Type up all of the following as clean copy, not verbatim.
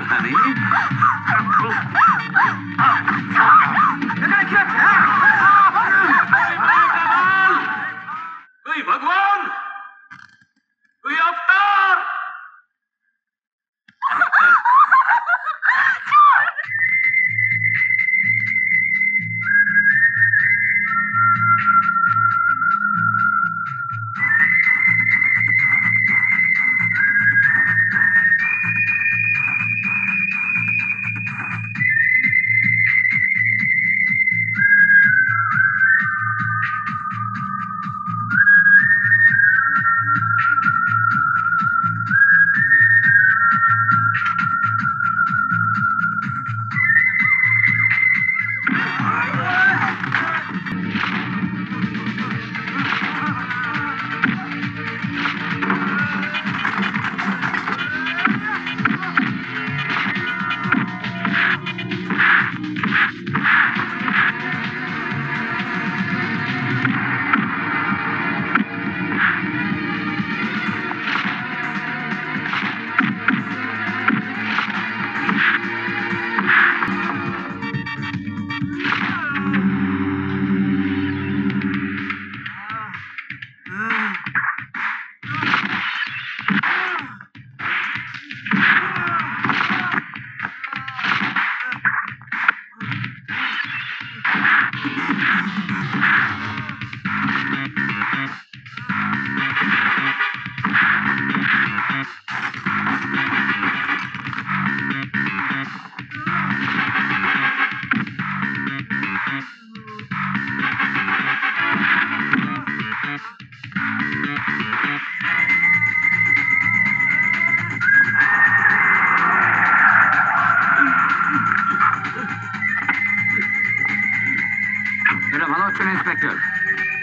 সাবধানে। তুই ভগবান, তুই অবতার।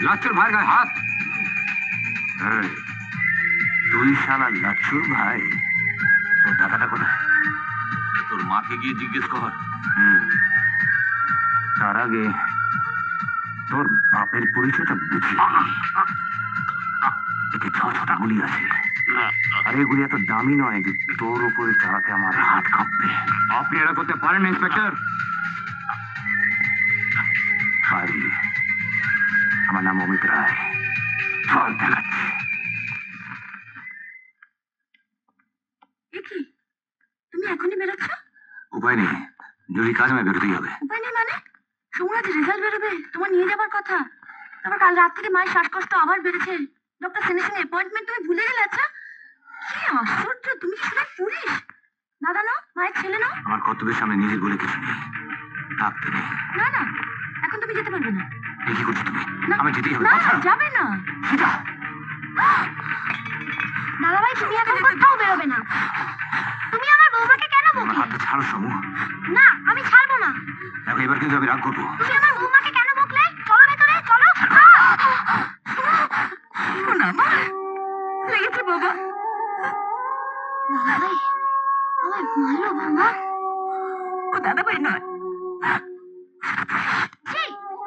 লাচ্চুর ভাই গায়ে হাত। তুই শালা লাচ্চুর ভাই? তোর দাদাটা কোথায়? তোর মাকে গিয়ে জিজ্ঞেস কর। তার আগে তোর বাপের পরিচয়টা বুঝি। এতে 6 গুলি আছে, আর এগুলি এত দামি নয় যে তোর উপরে চালাতে আমার হাত কাঁপবে। আপনি এটা করতে পারেন না ইন্সপেক্টর? পারি। আমার নাম অমিত রায়। চল দেখাচ্ছি। তুমি এখনই বেরোচ্ছ? উপায় নেই, জরুরি কাজ আমায় বেরোতেই হবে। উপায় নেই মানে? সোমরাজ রেজাল্ট বেরোবে, তোমার নিয়ে যাবার কথা। তারপর কাল রাত থেকে মায়ের শ্বাসকষ্ট আবার বেড়েছে। ডক্টর সেনের সঙ্গে অ্যাপয়েন্টমেন্ট তুমি ভুলে গেলে? আচ্ছা কি আশ্চর্য, তুমি কি শুধু পুলিশ? দাদা না, মায়ের ছেলে না? আমার কর্তব্যের সামনে নিজের বলে কিছু নেই, থাকতে নেই। না না, এখন তুমি যেতে পারবে না। কি করছো তুমি? আমি যেতেই হবে। না যাবে না। দাদা ভাই, তুমি এখন কোথাও বেরোবে না। তুমি আমার বৌমাকে কেন বকলে? আমার হাতটা ছাড়ো সমু। না, আমি ছাড়বো না। দেখো, এবার কিন্তু আমি রাগ করবো। তুমি আমার বৌমাকে কেন বকলে? চলো ভেতরে, চলো। না মা, লেগেছে বাবা। দাদা ভাই আমায় মারলো বাবা। ও দাদা ভাই নয়।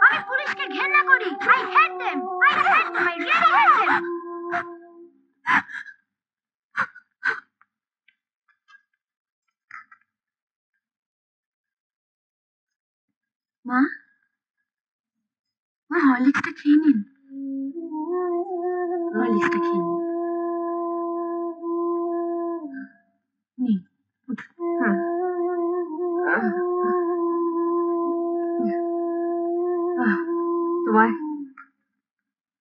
আমি পুলিশকে ঘৃণা করি। I hate them. I hate them. I really hate them. মা, মা হরলিক্সটা খেয়ে নিন। হরলিক্সটা খেয়ে নিন। নিন, উঠুন।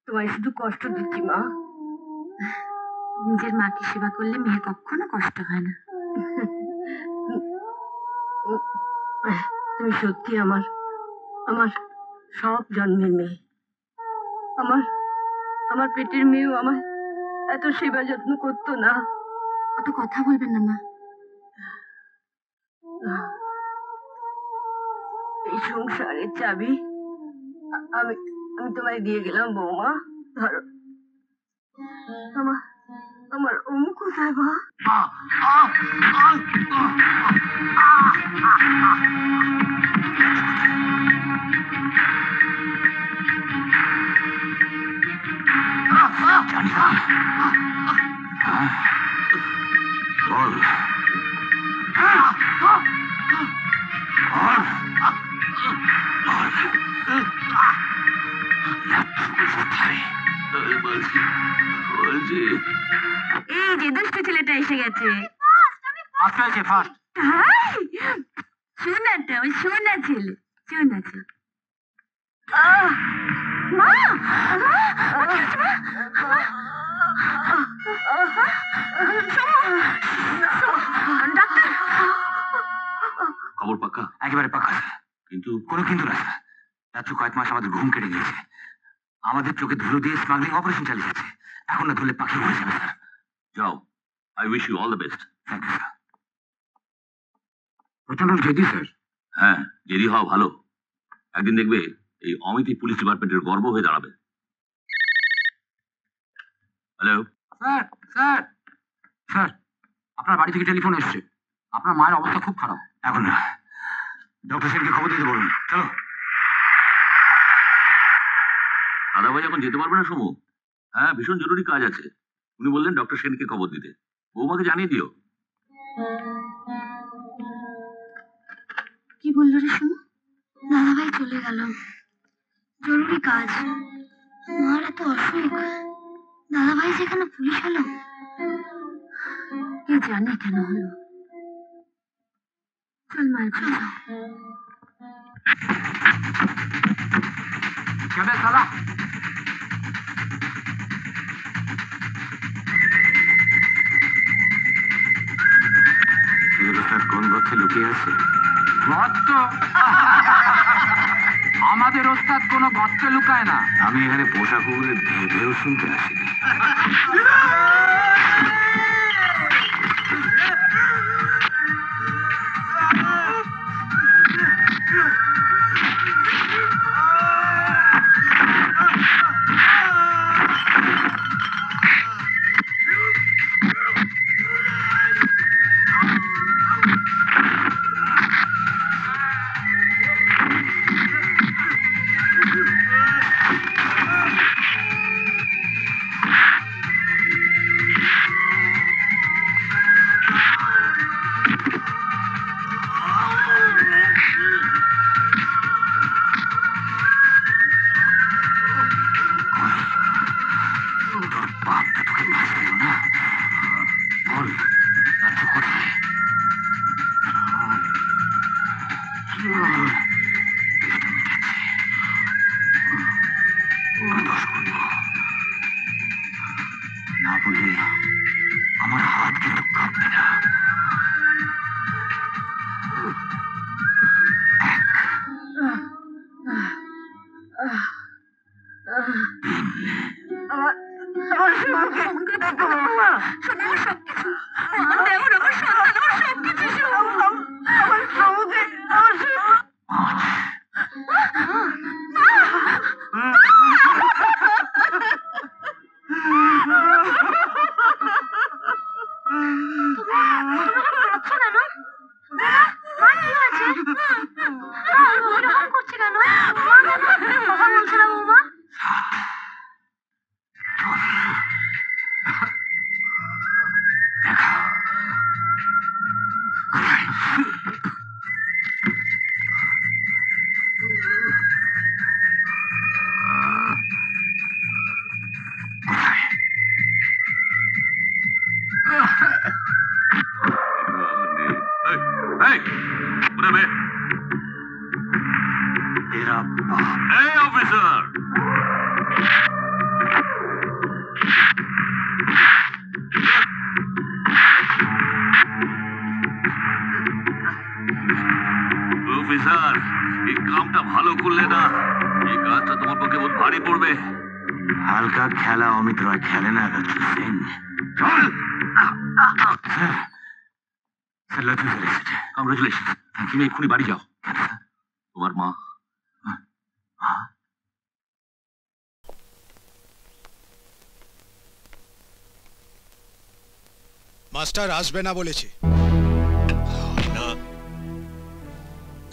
তোমায় শুধু কষ্ট দিচ্ছি মা। নিজের মাকে সেবা করলে মেয়ের কখনো কষ্ট হয় না। তুমি সত্যি আমার আমার সব জন্মের মেয়ে। আমার পেটের মেয়েও আমার এত সেবা যত্ন করতো না। অত কথা বলবেন না মা। এই সংসারের চাবি আমি আমি তোমায় দিয়ে গেলাম বৌমা, ধরো। আমার ওমু কোথায় মা? জানি না। বল। বলছি বলছি এই যে দুষ্টু ছেলেটা এসে গেছে। ফার্স্ট হয়েছে ফার্স্ট। হাই, শোনাটা ওই শোনা ছেলে, শোনা ছেলে। মা, মা, কি হচ্ছে মা? ডাক্তার, খবর পাক্কা? একেবারে পাকা স্যার। কিন্তু কোনো কিন্তু না স্যার। রাত্র কয়েক মাস আমাদের ঘুম কেটে গিয়েছে। আমাদের চোখে ধুলো দিয়ে স্মাগলিং অপারেশন চালিয়ে যাচ্ছে। এখন না ধরলে পাখি উড়ে যাবে স্যার। যাও, I wish you all the best. Thank you sir. প্রচন্ড জেদি স্যার। হ্যাঁ, যদি হওয়া ভালো। একদিন দেখবে এই অমিতি পুলিশ ডিপার্টমেন্টের গর্ব হয়ে দাঁড়াবে। হ্যালো স্যার, স্যার, স্যার, আপনার বাড়ি থেকে টেলিফোন এসছে। আপনার মায়ের অবস্থা খুব খারাপ। এখন না, ডক্টর সেনকে খবর দিতে বলুন। চলো। দাদাভাই এখন যেতে পারবে না সমু? হ্যাঁ, ভীষণ জরুরি কাজ আছে। উনি বললেন ডক্টর সেনকে খবর দিতে। বৌমাকে জানিয়ে দিও। কি বললো রে শুনো? দাদাভাই চলে গেল, জরুরি কাজ। মার এত অসুখ, দাদাভাই যেখানে পুলিশ হলো, কে জানে কেন হলো। চল মায়ের চলো। যাবে সালা। কোন গর্তে লুকিয়ে আছে? গর্ত? আমাদের ওস্তাদ কোনো গর্তে লুকায় না। আমি এখানে পোষা কুকুরের ভেবেও শুনতে আসিনি। না বললে আমার হাত কিন্তু কাঁপবে না। तेरा बाप। Hey, officer! অফিসার, এই কামটা ভালো করলে না। এই কাজটা তোমার পক্ষে বহুত ভারী পড়বে। হালকা খেলা অমিত রয় খেলে না ডক্টর সেন। চল। Sir, sir love you sir. Congratulation. তুমি এক্ষুনি বাড়ি যাও। তোমার মা মাস্টার আসবে না বলেছে। না,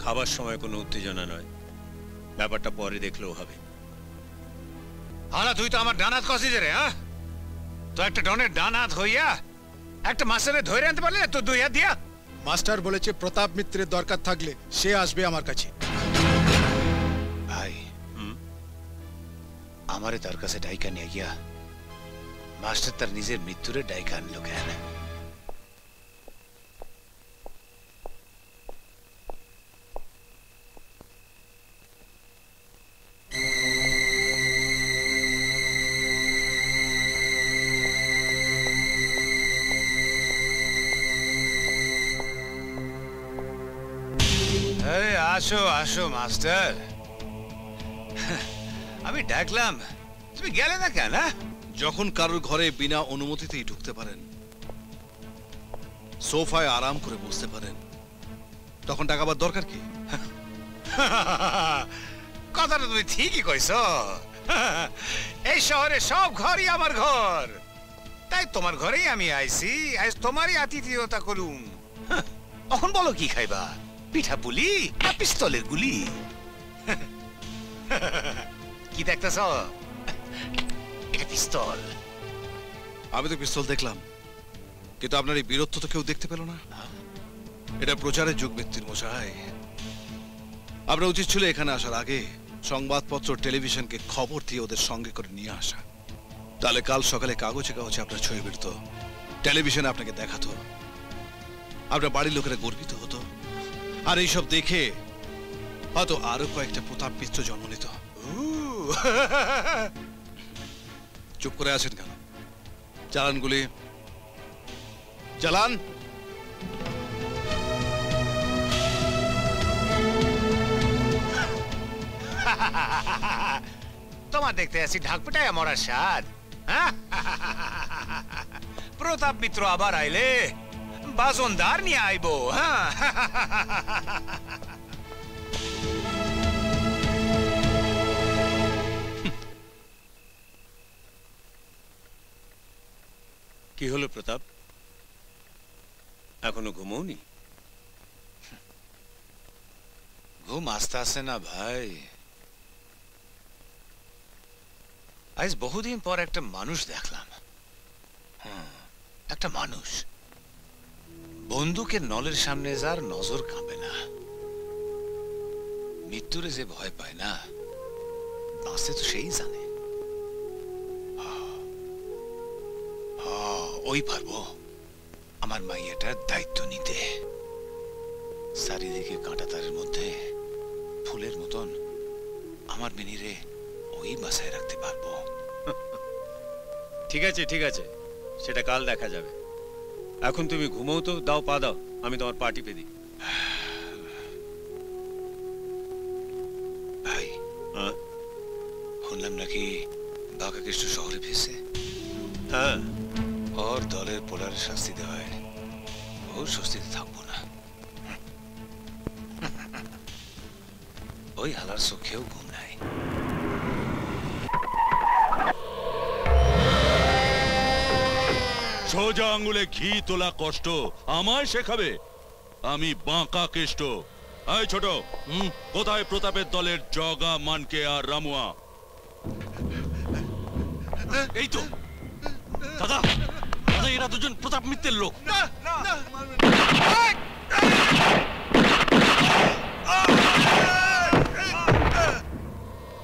খাবার সময় কোনো উত্তেজনা নয়, ব্যাপারটা পরে দেখলেও হবে। হালা তুই তো আমার ডানাত কষিস রে। হ্যাঁ, তো একটা ডনের ডানাত হইয়া একটা মাস্টারে ধরে আনতে পারলে তো দুই হাত দিয়া। মাস্টার বলেছে প্রতাপ মিত্রের দরকার থাকলে সে আসবে আমার কাছে। ভাই, আমারে তার কাছে ডাইকা নিয়ে গিয়া মাস্টার তার নিজের মৃত্যুরে ডাইকা আনলো কেন? আসো আসো মাস্টার, আমি ডাকলাম, তুমি গেলে না কেন? যখন কারোর ঘরে বিনা অনুমতিতেই ঢুকতে পারেন, সোফায় আরাম করে বসতে পারেন, তখন টাকাবার দরকার কি? কথাটা তুমি ঠিকই কইছ। এই শহরে সব ঘরই আমার ঘর, তাই তোমার ঘরেই আমি আইছি, আজ তোমারই আতিথেয়তা করুম। এখন বলো কি খাইবা, পিঠা পুলি না পিস্তলের গুলি? কি দেখতেছ? এটা পিস্তল। আমি তো পিস্তল দেখলাম, কিন্তু আপনার এই বীরত্ব তো কেউ দেখতে পেল না। এটা প্রচারের যুগ ব্যক্তির মশাই। আপনার উচিত ছিল এখানে আসার আগে সংবাদপত্র টেলিভিশনকে খবর দিয়ে ওদের সঙ্গে করে নিয়ে আসা। তাহলে কাল সকালে কাগজে কাগজে আপনার ছবি বেরতো, টেলিভিশনে আপনাকে দেখাতো, আপনার বাড়ির লোকেরা গর্বিত হতো। আর এইসব দেখে হয়তো আরো কয়েকটা প্রতাপ মিত্র জন্ম নিত। চুপ করে আছেন কেন? চালান গুলি, চালান। তোমার দেখতে আছি ঢাক পিটায় মরার স্বাদ। প্রতাপ মিত্র আবার আইলে বাজনদার নিয়ে আইব। কি হলো প্রতাপ, এখনো ঘুমোনি? ঘুম আসতে আসে না ভাই। আজ বহুদিন পর একটা মানুষ দেখলাম। একটা মানুষ বন্দুকের নলের সামনে যার নজর কাঁপে না, মৃত্যুরে যে ভয় পায় না, বাঁচতে তো সেই জানে। ওই পারবো আমার মাইয়াটার দায়িত্ব নিতে। চারিদিকে কাঁটা তারের মধ্যে ফুলের মতন আমার মিনিরে ওই বাসায় রাখতে পারবো। ঠিক আছে ঠিক আছে, সেটা কাল দেখা যাবে। এখন তুমি ঘুমোও তো, দাও পা দাও, আমি তোমার পা টিপে দিই। ভাই, শুনলাম নাকি বাঘাকৃষ্ণ শহরে ফেসে। হ্যাঁ, ওর দলের পোলারে শাস্তি দেওয়ায় ওর স্বস্তিতে থাকবো না। ওই হালার চোখেও ঘুম নাই। সোজা আঙ্গুলে ঘি তোলা কষ্ট আমায় শেখাবে? আমি বাঁকা কেষ্ট। এই ছোট, কোথায় প্রতাপের দলের জগা, মানকে আর রামুয়া? এই তো দাদা, দাদা এরা দুজন প্রতাপ মিত্রের লোক।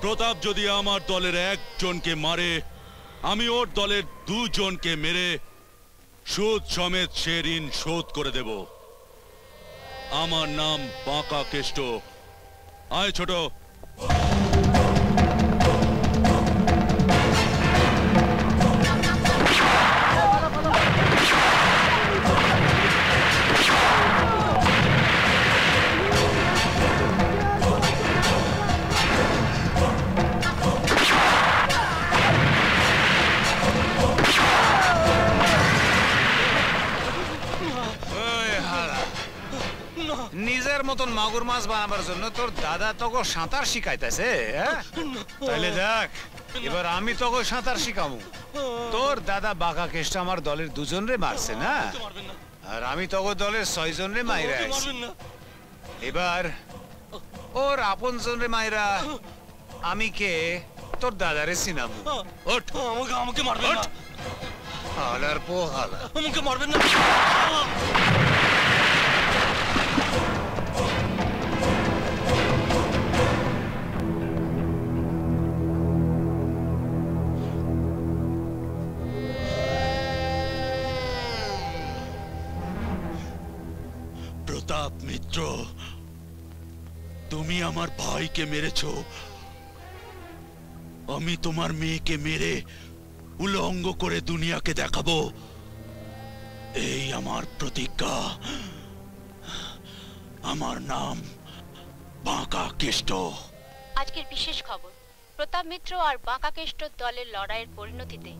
প্রতাপ যদি আমার দলের একজনকে মারে, আমি ওর দলের দুজনকে মেরে সুদ সমেত সে ঋণ শোধ করে দেব। আমার নাম বাঁকা কেষ্ট। আয় ছোট। নিজের মতন মাগুর মাছ বানাবার জন্য তোর দাদা তোকে সাঁতার শিখাইতেছে। তাহলে দেখ, এবার আমি তোকে সাঁতার শিখাবো। তোর দাদা বাঘা কেষ্ট আমার দলের দুজন রে মারছে না, আর আমি তোকে দলের 6 জন রে মাইরা আইছি। এবার ওর আপন জন রে মাইরা আমি কে তোর দাদারে চিনাবো। ওঠ, আমাকে মারবেন না, হালার পো হালা, আমাকে মারবেন না। প্রতাপ মিত্র, তুমি আমার ভাইকে মেরেছ, আমি তোমার মেয়েকে মেরে উলঙ্গ করে দুনিয়াকে দেখাবো, এই আমার প্রতিজ্ঞা। আমার নাম বাঁকা কেষ্ট। আজকের বিশেষ খবর, প্রতাপ মিত্র আর বাঁকা কেষ্ট দলের লড়াইয়ের পরিণতিতে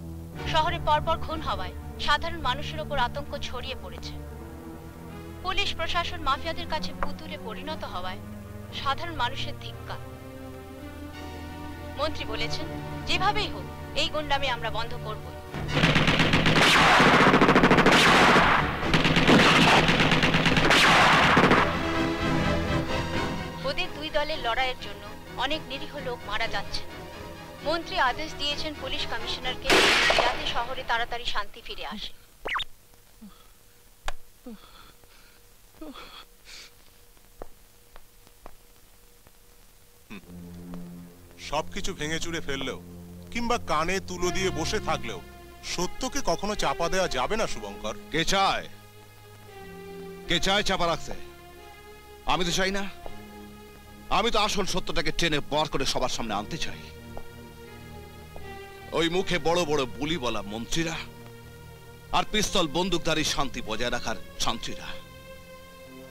শহরে পরপর খুন হওয়ায় সাধারণ মানুষের ওপর আতঙ্ক ছড়িয়ে পড়েছে। পুলিশ প্রশাসন মাফিয়াদের কাছে পুতুলে পরিণত হওয়ায় সাধারণ মানুষের ধিক্কার। মন্ত্রী বলেছেন, যেভাবেই হোক এই গুন্ডামি আমরা বন্ধ করব। ওদের দুই দলের লড়াইয়ের জন্য অনেক নিরীহ লোক মারা যাচ্ছে। মন্ত্রী আদেশ দিয়েছেন পুলিশ কমিশনারকে, যাতে শহরে তাড়াতাড়ি শান্তি ফিরে আসে। সবকিছু ভেঙে চুরে ফেললেও কিংবা কানে তুলো দিয়ে বসে থাকলেও সত্যকে কখনো চাপা দেওয়া যাবে না শুভঙ্কর। কে চায়? কে চায় চাপা রাখতে? আমি তো চাই না। আমি তো আসল সত্যটাকে টেনে বার করে সবার সামনে আনতে চাই। ওই মুখে বড় বড় বুলি বলা মন্ত্রীরা আর পিস্তল বন্দুকধারী শান্তি বজায় রাখার শান্তিরা,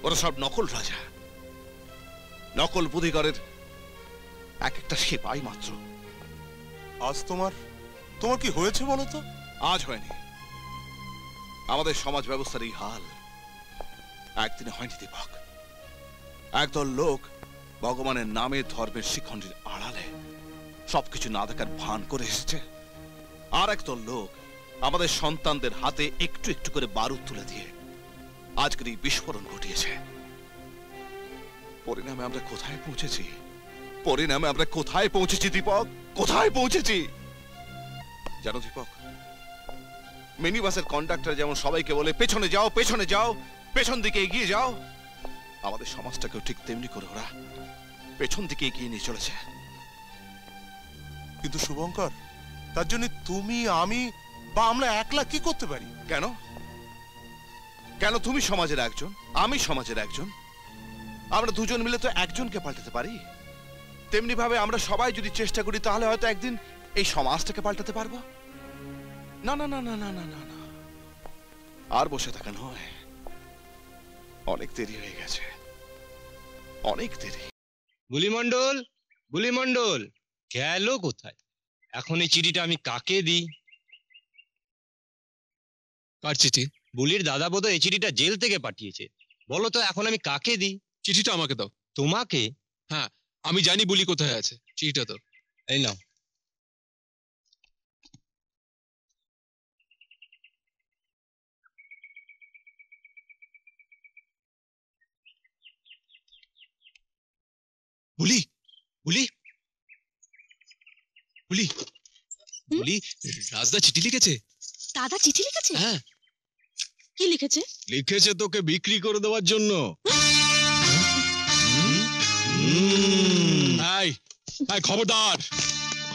ওরা সব নকল রাজা, নকল বুদ্ধিগরের এক একটা সেপাই মাত্র। আজ তোমার কি হয়েছে বলো তো? আজ হয়নি, আমাদের সমাজ ব্যবস্থার এই হাল একদিনে হয়নি দীপক। একদল লোক ভগবানের নামে ধর্মের শিখণ্ডীর আড়ালে সবকিছু না দেখার ভান করে এসেছে, আর একদল লোক আমাদের সন্তানদের হাতে একটু একটু করে বারুদ তুলে দিয়ে আজকের এই বিস্ফোরণ ঘটিয়েছে। পরিণামে আমরা কোথায় পৌঁছেছি? পরিণামে আমরা কোথায় পৌঁছেছি দীপক? কোথায় পৌঁছেছি জানো দীপক? মিনি বাসের কন্ডাক্টর যেমন সবাইকে বলে পেছনে যাও, পেছনে যাও, পেছন দিকে এগিয়ে যাও, আমাদের সমাজটাকেও ঠিক তেমনি করে ওরা পেছন দিকে এগিয়ে নিয়ে চলেছে। কিন্তু শুভঙ্কর, তার জন্য তুমি, আমি বা আমরা একলা কি করতে পারি? কেন? কেন তুমি সমাজের একজন, আমি সমাজের একজন, আমরা দুজন মিলে তো একজনকে পাল্টাতে পারি। তেমনি ভাবে আমরা সবাই যদি চেষ্টা করি তাহলে হয়তো একদিন এই সমাজটাকে পাল্টাতে পারবো। না না না না না না না না, আর বসে থাকা নয়, অনেক দেরি হয়ে গেছে, অনেক দেরি। বুলিমণ্ডল, বুলিমণ্ডল গেল কোথায়? এখন এই চিঠিটা আমি কাকে দিই? কার চিঠি? বুলির দাদা বোধহয় এই চিঠিটা জেল থেকে পাঠিয়েছে। বলো তো এখন আমি কাকে দিই? চিঠিটা আমাকে দাও। তোমাকে? হ্যাঁ, আমি জানি বুলি কোথায় আছে। চিঠিটা দাও। এই নাও। বুলি, বুলি, বুলি, বুলি, রাজদা চিঠি লিখেছে। দাদা চিঠি লিখেছে? হ্যাঁ। কি লিখেছে? লিখেছে তোকে বিক্রি করে দেওয়ার জন্য। এই খবরদার,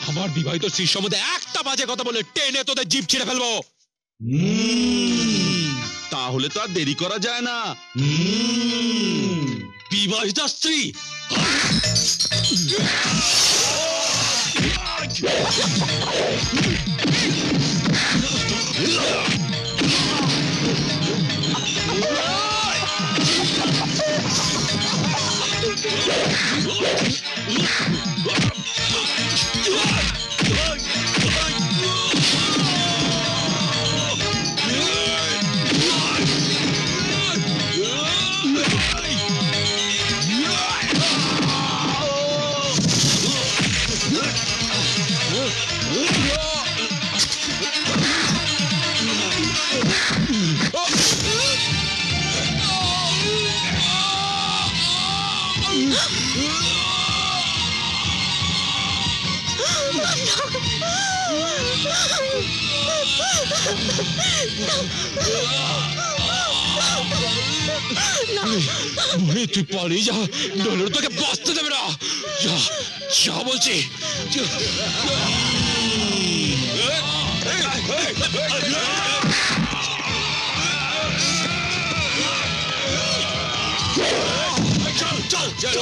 আমার বিবাহিত স্ত্রীর সম্বন্ধে একটা বাজে কথা বলে টেনে তোদের জিভ ছিঁড়ে ফেলবো। তাহলে তো আর দেরি করা যায় না। বিবাহিত স্ত্রী? তুই পালিয়ে যা, নইলে তোকে বাঁচতে দেবে না। যা যা বলছি। চল চল চল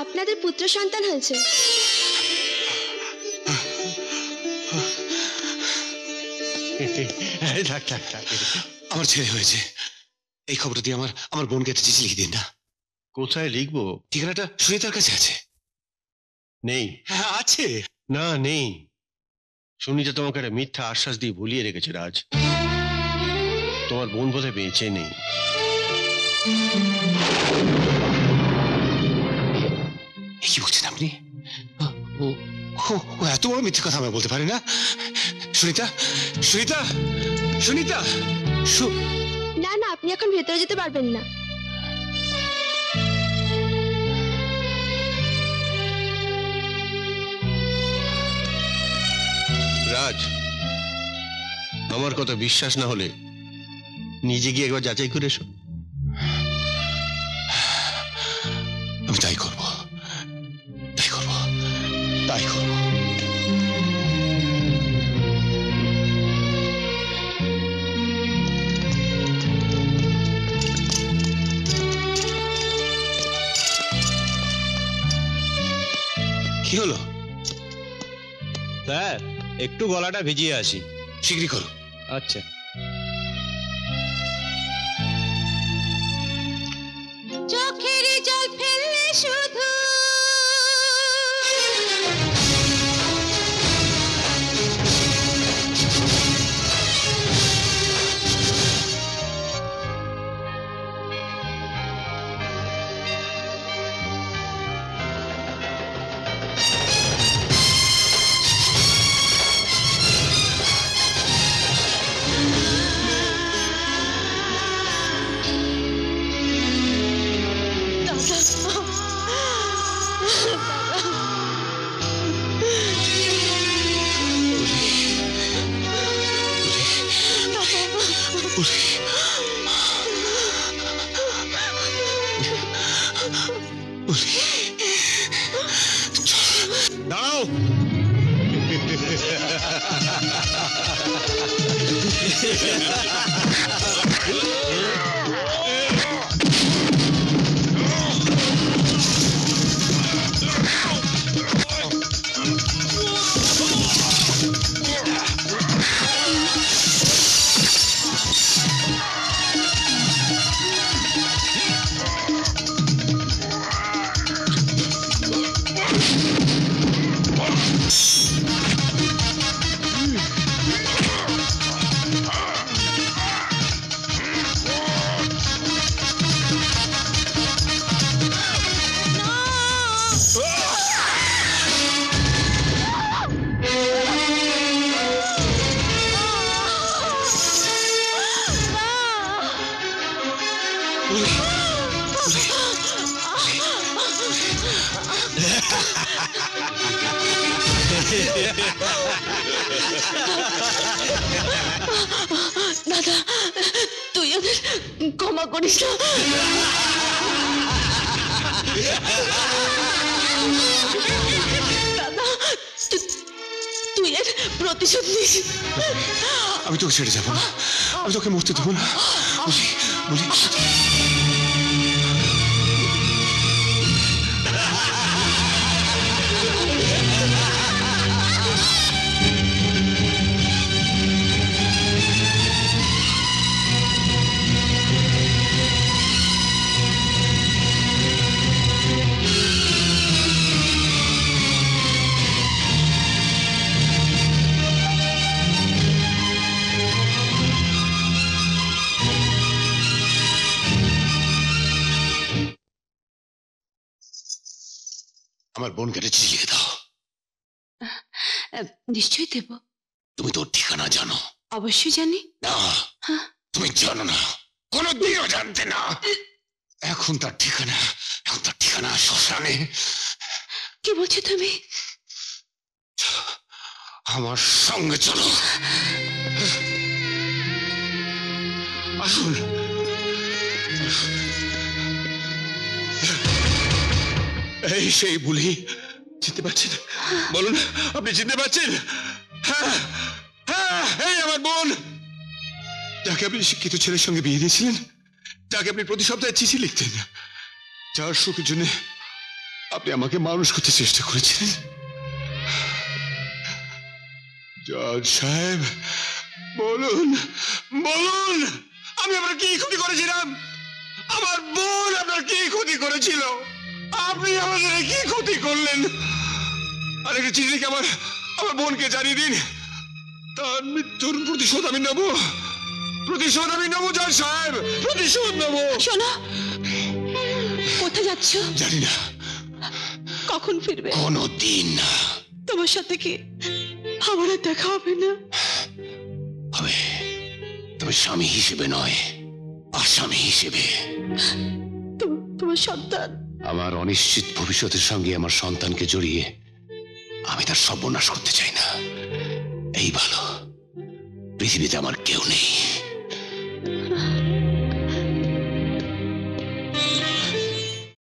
আপনাদের পুত্র সন্তান হয়েছে। আমার ছেলে হয়েছে, এই খবরটা দিয়ে আমার বোনকে একটা চিঠি লিখে দিন না। কোথায় লিখবো? ঠিকানাটা সুনীতার কাছে আছে। নেই। হ্যাঁ আছে। না নেই, সুনীতা তোমাকে একটা মিথ্যা আশ্বাস দিয়ে ভুলিয়ে রেখেছে রাজ। তোমার বোন বোধহয় বেঁচে নেই। কি বলছেন আপনি? ও এত বড় মিথ্যে কথা আমায় বলতে পারে না। সুনীতা, সুনীতা, সুনীতা। না না, আপনি এখন ভেতরে যেতে পারবেন না। রাজ, আমার কথা বিশ্বাস না হলে নিজে গিয়ে একবার যাচাই করে এসো। আমি তাই করব, তাই করব, তাই করব। কি হলো স্যার? একটু গলাটা ভিজিয়ে আসি। শীঘ্রই করো। আচ্ছা। চোখের জল ফেললে শুধু দাঁড়াও। দাদা, তুই ওদের ক্ষমা করিস না। দাদা প্রতিশোধ নিস। আমি তোকে ছেড়ে যাবো না, আমি তোকে মরতে দেবো না। বলি বলি আমার বোনকে একটা চিঠি লিখে দাও। নিশ্চয়ই দেব। তুমি তোর ঠিকানা জানো? অবশ্যই জানি। না, তুমি জানো না, কোনোদিনও জানতে না। এখন তার ঠিকানা শ্মশানে। কি বলছো তুমি? আমার সঙ্গে চলো। আসুন। এই সেই বুলি, চিনতে পারছেন? বলুন, আপনি চিনতে পারছেন? হ্যাঁ হ্যাঁ, এই আমার বোন, যাকে আপনি শিক্ষিত ছেলের সঙ্গে বিয়ে দিয়েছিলেন, যাকে আপনি প্রতি সপ্তাহে চিঠি লিখতেন, যার সুখের জন্য আপনি আমাকে মানুষ করতে চেষ্টা করেছিলেন। জজ সাহেব, বলুন বলুন, আমি আপনার কি ক্ষতি করেছিলাম? আমার বোন আপনার কি ক্ষতি করেছিল? আপনি আমাদের কি ক্ষতি করলেন? আর একটা চিঠি লিখে আমার বোনকে জানিয়ে দিন, তার মৃত্যুর প্রতিশোধ আমি নেব। প্রতিশোধ আমি নেব জজ সাহেব, প্রতিশোধ নেব। শোনো, কোথায় যাচ্ছ? জানি না। কখন ফিরবে? কোনোদিন না। তোমার সাথে কি আমার আর দেখা হবে না? হবে, তবে স্বামী হিসেবে নয়, আসামি হিসেবে। তোমার সন্তান? আমার অনিশ্চিত ভবিষ্যতের সঙ্গে আমার সন্তানকে জড়িয়ে আমি তার সর্বনাশ করতে চাই না। এই ভালো, পৃথিবীতে আমার কেউ নেই।